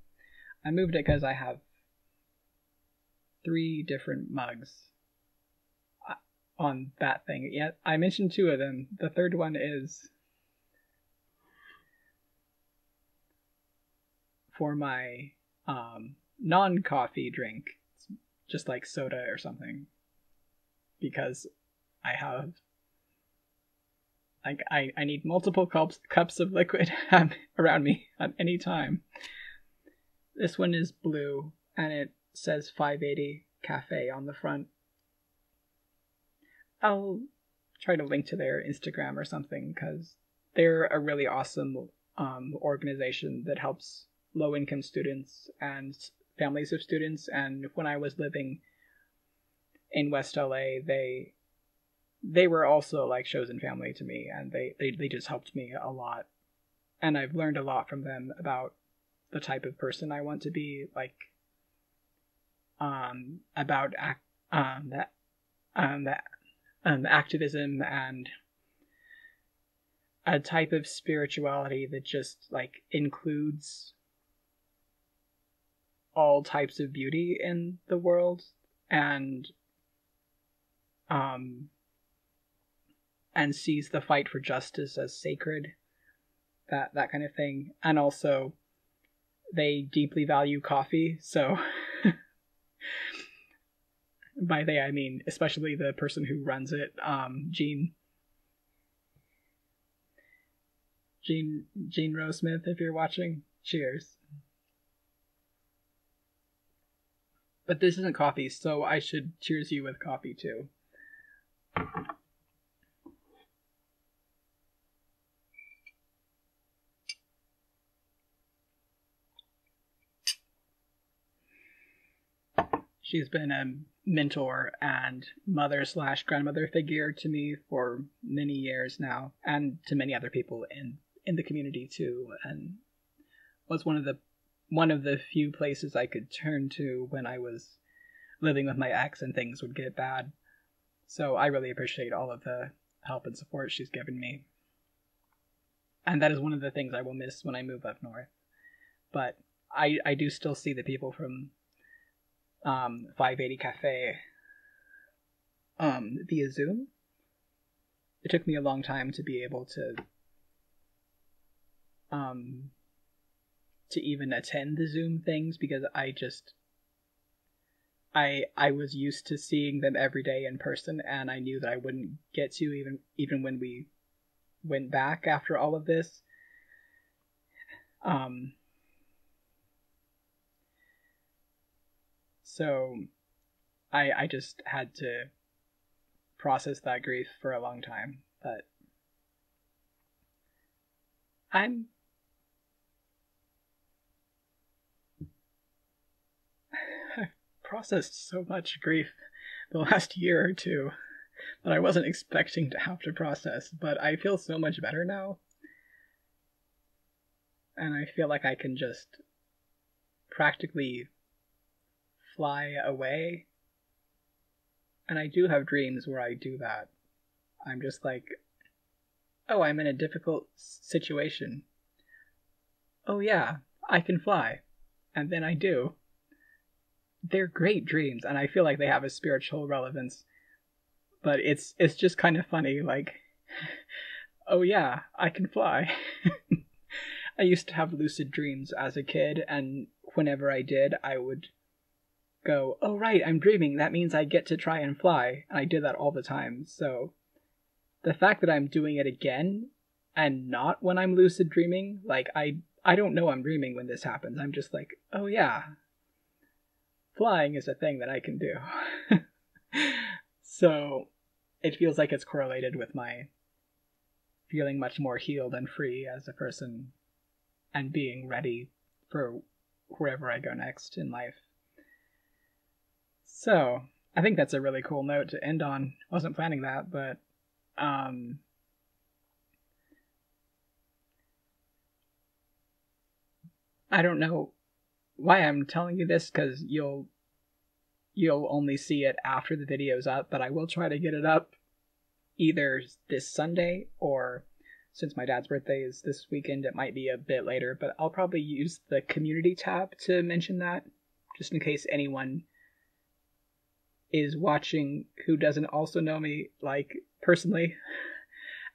I moved it because I have 3 different mugs on that thing. Yet I mentioned 2 of them. The third one is for my non-coffee drink. It's just like soda or something. Because I have I need multiple cups of liquid around me at any time. This one is blue and it says 580 Cafe on the front. I'll try to link to their Instagram or something because they're a really awesome organization that helps low-income students and families of students. And when I was living in West LA, they were also like chosen family to me, and they just helped me a lot. And I've learned a lot from them about the type of person I want to be, like about activism and a type of spirituality that just like includes all types of beauty in the world and sees the fight for justice as sacred, that kind of thing. And also they deeply value coffee, so by they I mean especially the person who runs it, Jean Rosesmith, if you're watching, cheers. But this isn't coffee, so I should cheers you with coffee too. She's been a mentor and mother/grandmother figure to me for many years now, and to many other people in the community too, and was one of the few places I could turn to when I was living with my ex and things would get bad. So I really appreciate all of the help and support she's given me. And that is one of the things I will miss when I move up north. But I do still see the people from 580 Cafe via Zoom. It took me a long time to be able to even attend the Zoom things because I was used to seeing them every day in person, and I knew that I wouldn't get to even when we went back after all of this. So I just had to process that grief for a long time, but I've processed so much grief the last year or two that I wasn't expecting to have to process, but I feel so much better now. And I feel like I can just practically fly away. And I do have dreams where I do that. I'm just like, oh, I'm in a difficult situation. Oh yeah, I can fly. And then I do. They're great dreams, and I feel like they have a spiritual relevance. But it's just kind of funny, like, oh yeah, I can fly. I used to have lucid dreams as a kid, and whenever I did, I would go, oh right, I'm dreaming, that means I get to try and fly. And I did that all the time. So the fact that I'm doing it again and not when I'm lucid dreaming, like I don't know I'm dreaming when this happens. I'm just like, oh yeah, flying is a thing that I can do. So it feels like it's correlated with my feeling much more healed and free as a person and being ready for wherever I go next in life. So, I think that's a really cool note to end on. Wasn't planning that, but I don't know why I'm telling you this, because you'll only see it after the video's up, but I will try to get it up either this Sunday, or since my dad's birthday is this weekend, it might be a bit later, but I'll probably use the community tab to mention that, just in case anyone is watching who doesn't also know me, like, personally.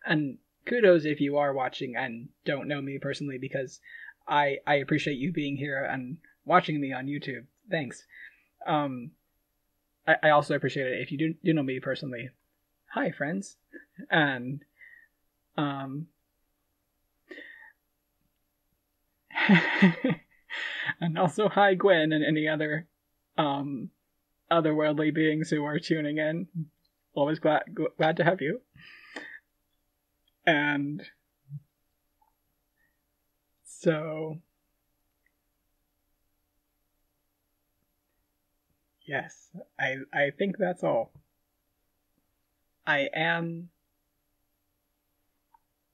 And kudos if you are watching and don't know me personally, because I appreciate you being here and watching me on YouTube. Thanks. I also appreciate it if you do know me personally. Hi, friends. And and also hi, Gwen, and any other otherworldly beings who are tuning in. Always glad to have you. And so, yes, I think that's all. I am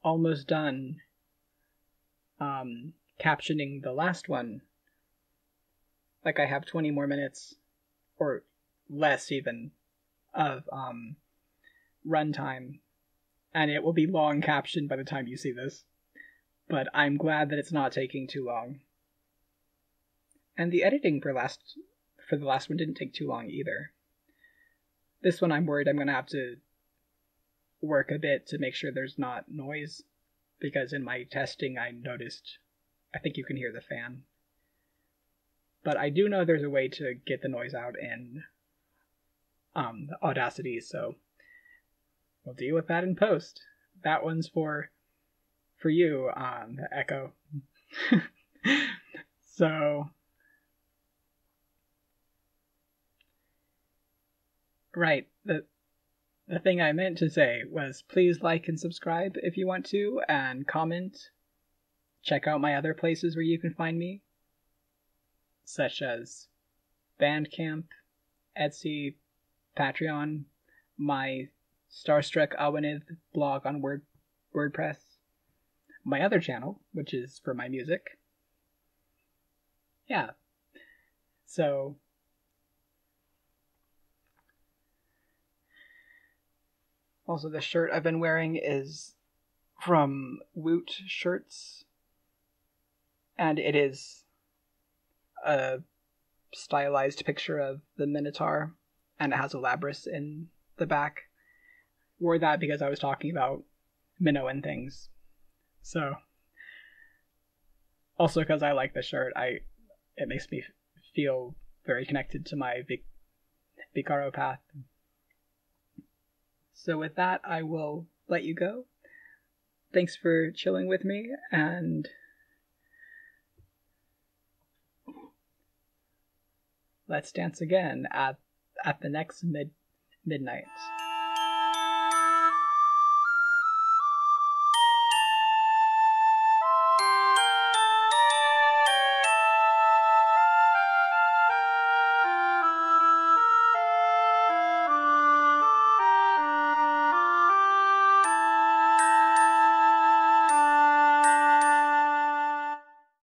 almost done captioning the last one. Like, I have 20 more minutes, or less even, of runtime, and it will be long captioned by the time you see this. But I'm glad that it's not taking too long. And the editing for the last one didn't take too long either. This one I'm worried I'm going to have to work a bit to make sure there's not noise, because in my testing I noticed, I think you can hear the fan. But I do know there's a way to get the noise out in Audacity, so we'll deal with that in post. That one's for you, the echo. So, right, the thing I meant to say was, please like and subscribe if you want to, and comment. Check out my other places where you can find me, such as Bandcamp, Etsy, Patreon, my Starstruck Awanith blog on WordPress, my other channel, which is for my music. Yeah. So, also the shirt I've been wearing is from Woot Shirts, and it is a stylized picture of the Minotaur, and it has a Labrys in the back. Wore that because I was talking about Minoan things. So, also because I like the shirt, it makes me feel very connected to my Vikaro path. So with that, I will let you go. Thanks for chilling with me, and let's dance again at the next midnight.